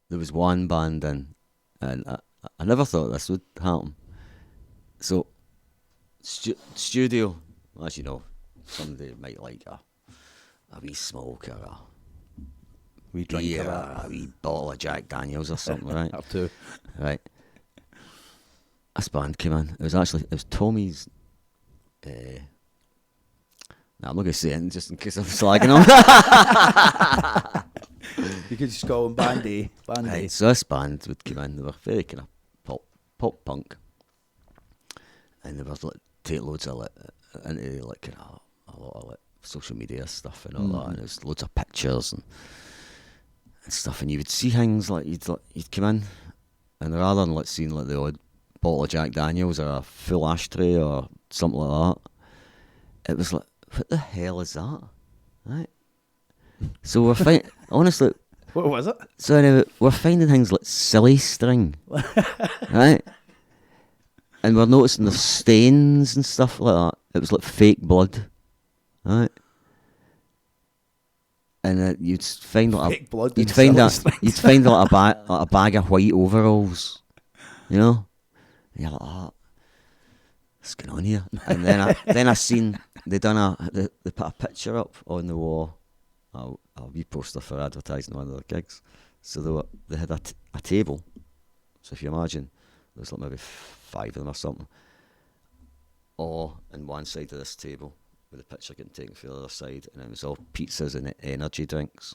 there was one band in, and I never thought this would happen. So, studio, as you know, somebody might like a wee smoke or a We drink beer, of that. a wee bottle of Jack Daniels or something, right? Up to. Right. This band came in. It was Tommy's. Nah, I'm not going to say it just in case I'm slagging him. You could just call them Bandy. Bandy. Right, so this band would come in. They were very kind of pop punk, and they were like take loads of into like kind of a lot of like social media stuff and all that, and there's loads of pictures and stuff. And you would see things like you'd come in, and rather than like seeing like the odd bottle of Jack Daniels or a full ashtray or something like that, it was like, what the hell is that? Right. So we're honestly. What was it? So anyway, we're finding things like silly string, right? And we're noticing the stains and stuff like that. It was like fake blood, right? And you'd find like Fake blood. you'd find like a bag of white overalls, you know. And you're like, oh, what's going on here? And then I seen they put a picture up on the wall. A wee poster for advertising one of their gigs. So they had a table. So if you imagine, there's like maybe 5 of them or something. All on one side of this table, with the picture getting taken for the other side, and it was all pizzas and energy drinks.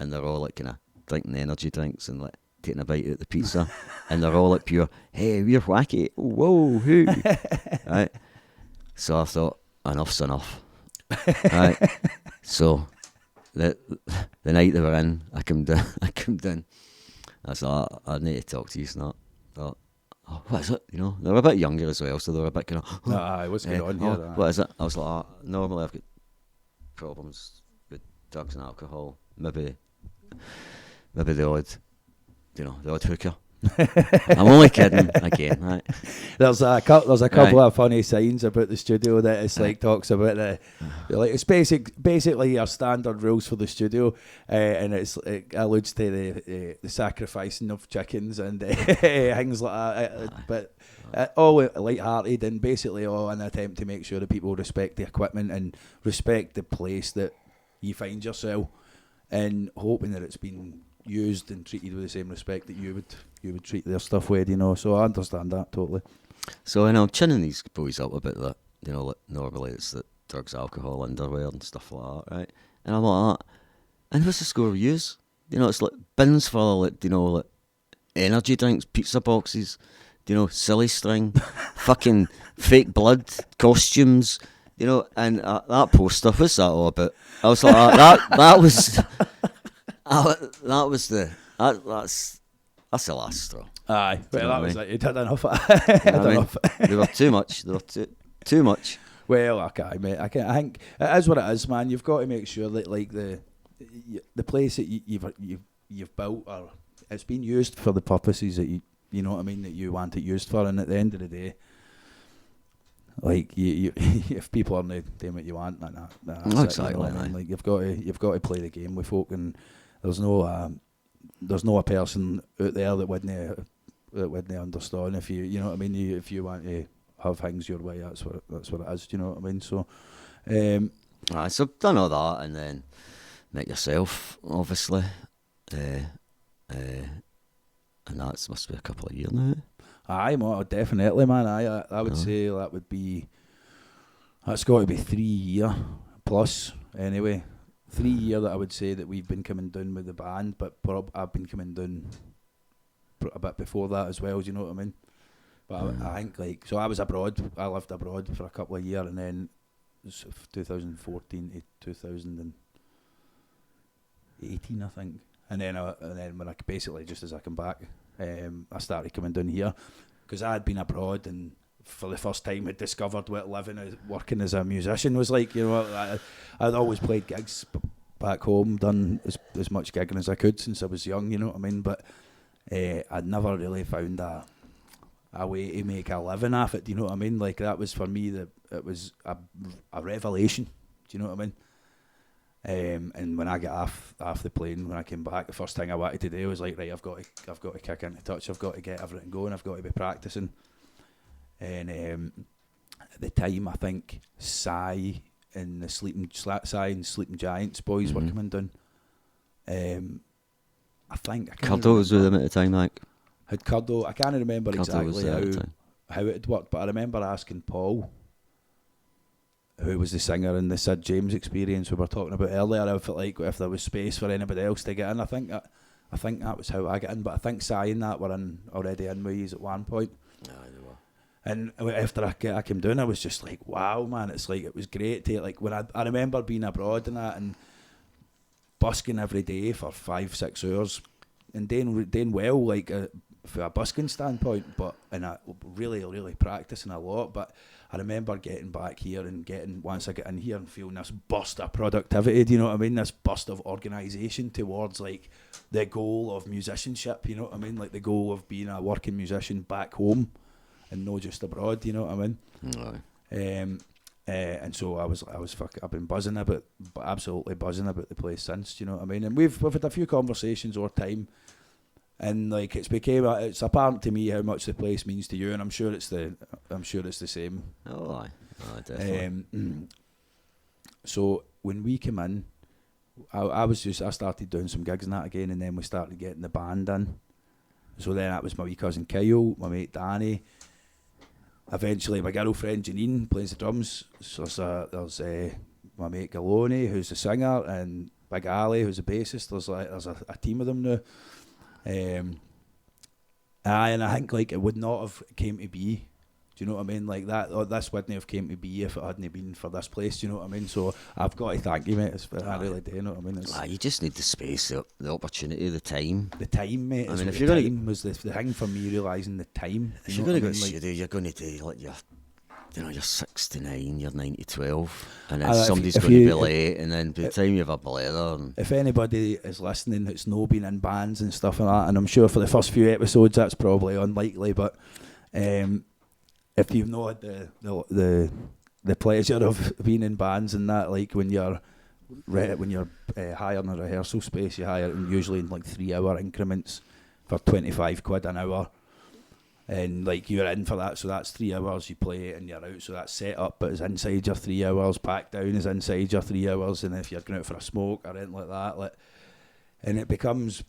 And they're all like kind of drinking the energy drinks and like taking a bite out of the pizza. And they're all like pure, hey, we're wacky. Whoa, who? Right? So I thought, enough's enough. Right? So the night they were in, I come down. I thought, I need to talk to you, snot. Thought, oh, what is it? You know, they were a bit younger as well, so they were a bit kind of. What's going on here? What is it? I was like, normally I've got problems with drugs and alcohol. Maybe the odd, the odd hooker. I'm only kidding again, right? There's a couple of funny signs about the studio that it's like talks about like it's basically your standard rules for the studio, and it alludes to the sacrificing of chickens and things like that. But all light-hearted and basically all an attempt to make sure that people respect the equipment and respect the place that you find yourself, and hoping that it's been used and treated with the same respect that you would treat their stuff with, so I understand that totally. So I'm chinning these boys up a bit that, like normally it's that drugs, alcohol, underwear and stuff like that, right? And I'm like that. And what's the score we use? It's like bins full of like energy drinks, pizza boxes, silly string, fucking fake blood, costumes, and that poster, what's that all about? I was like, that was... That's the last straw. Aye, well, that was it. You'd had enough. They were too much. They were too much. Well, okay, mate. I think it is what it is, man. You've got to make sure that like the place that you've built, or it's been used for the purposes that you know what I mean, that you want it used for. And at the end of the day, like you if people aren't doing what you want, nah, exactly. I mean? Like you've got to play the game with folk, and there's no a person out there that wouldn't understand if you know what I mean. If you want to have things your way, that's what it is. Do you know what I mean? So, so done all that, and then met yourself, obviously, and that must be a couple of years now. Aye, definitely, man. I would say that's got to be 3 year plus anyway. 3 year that I would say that we've been coming down with the band, but I've been coming down a bit before that as well. Do you know what I mean? But I think so I was abroad. I lived abroad for a couple of years, and then 2014 to 2018, I think. And then when I basically just as I come back, I started coming down here because I had been abroad and for the first time had discovered what working as a musician was like. I'd always played gigs back home, done as much gigging as I could since I was young, you know what I mean? But I'd never really found a way to make a living off it, do you know what I mean? Like that was for me, it was a revelation, do you know what I And when I got off the plane, when I came back, the first thing I wanted to do was like, right, I've got to kick into touch. I've got to get everything going. I've got to be practicing. And at the time, I think Sai and the Sleeping Giants boys were coming down. I think Curdo was with them at the time, like. Had Curdo. I can't remember Curdo exactly how it had worked, but I remember asking Paul, who was the singer in the Sid James Experience we were talking about earlier, if there was space for anybody else to get in. I think that was how I got in, but I think Si and that were already in with at one point. Yeah, they were. And after I came down, I was just like, wow, man, it's like, it was great to, like, when I remember being abroad and that, and busking every day for 5-6 hours, and doing well, like, from a busking standpoint, but really practicing a lot. But I remember getting back here and once I get in here and feeling this burst of productivity, do you know what I mean? This burst of organisation towards, like, the goal of musicianship, you know what I mean? Like, the goal of being a working musician back home and not just abroad, you know what I mean? No. And so I've been absolutely buzzing about the place since, do you know what I mean? And we've had a few conversations over time, and like it's apparent to me how much the place means to you, and I'm sure it's the same. Oh, aye. Oh, definitely. So when we came in, I started doing some gigs and that again, and then we started getting the band in. So then that was my wee cousin Kyle, my mate Danny. Eventually, my girlfriend Janine plays the drums. So there's my mate Galone, who's the singer, and Big Ali, who's the bassist. There's a team of them now. And I think, like, it would not have came to be. Do you know what I mean? Like that, this wouldn't have came to be if it hadn't been for this place. Do you know what I mean? So I've got to thank you, mate. I really do. You know what I mean? You just need the space, the opportunity, the time. The time, mate. I mean, if you're going to, was the thing for me, realising the time. If you're going to go to studio, you're going to do like you're 69, you're 90-12, and then somebody's going to be late, and then by the time you have a blather. If anybody is listening that's no been in bands and stuff like that, and I'm sure for the first few episodes that's probably unlikely, but if you've not had the pleasure of being in bands and that, like when you're hiring a rehearsal space, you hire it usually in like 3-hour increments for 25 quid an hour, and like you're in for that, so that's 3 hours, you play it and you're out, so that's set up but it's inside your 3 hours, packed down is inside your 3 hours, and if you're going out for a smoke or anything like that, like, and it becomes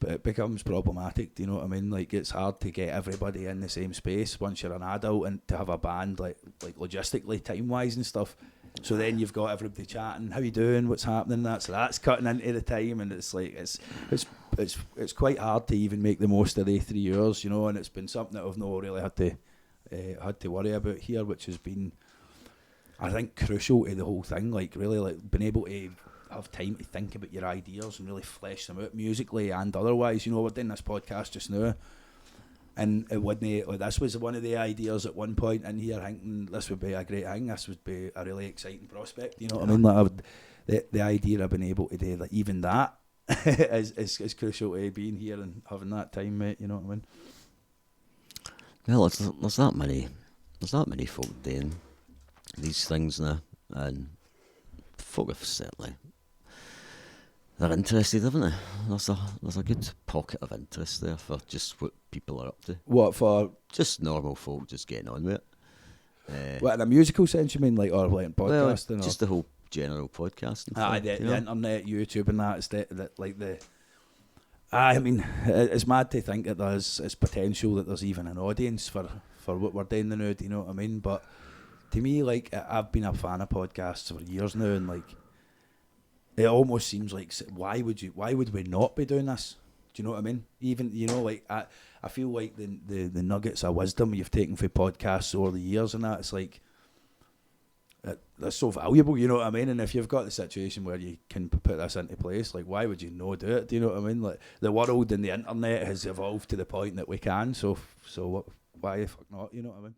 problematic, do you know what I mean? Like, it's hard to get everybody in the same space once you're an adult, and to have a band, like logistically, time-wise and stuff. So then you've got everybody chatting, how you doing, what's happening, so that's cutting into the time, and it's like, it's quite hard to even make the most of the 3 years, you know, and it's been something that I've not really had to worry about here, which has been, I think, crucial to the whole thing, like really, like being able to have time to think about your ideas and really flesh them out musically and otherwise. You know, we're doing this podcast just now, and it wouldn't, like, this was one of the ideas at one point in here, thinking this would be a great thing, this would be a really exciting prospect, you know what I mean? Like, the idea of being able to do, like, even that is crucial to being here and having that time, mate, you know what I mean? Well, there's that many folk doing these things now, and folk have certainly, they're interested, haven't they? There's a good pocket of interest there for just what people are up to. What, for? Just normal folk just getting on with it. What, in a musical sense, you mean, like, or like in podcasting? Well, just the whole general podcasting. The internet, YouTube and that, I mean, it's mad to think that there's potential that there's even an audience for what we're doing now, do you know what I mean? But to me, like, I've been a fan of podcasts for years now, and like, it almost seems like, why would we not be doing this? Do you know what I mean? Even, you know, like, I feel like the nuggets of wisdom you've taken from podcasts over the years and that, it's like, that's so valuable, you know what I mean? And if you've got the situation where you can put this into place, like, why would you not do it? Do you know what I mean? Like, the world and the internet has evolved to the point that we can, so why the fuck not, you know what I mean?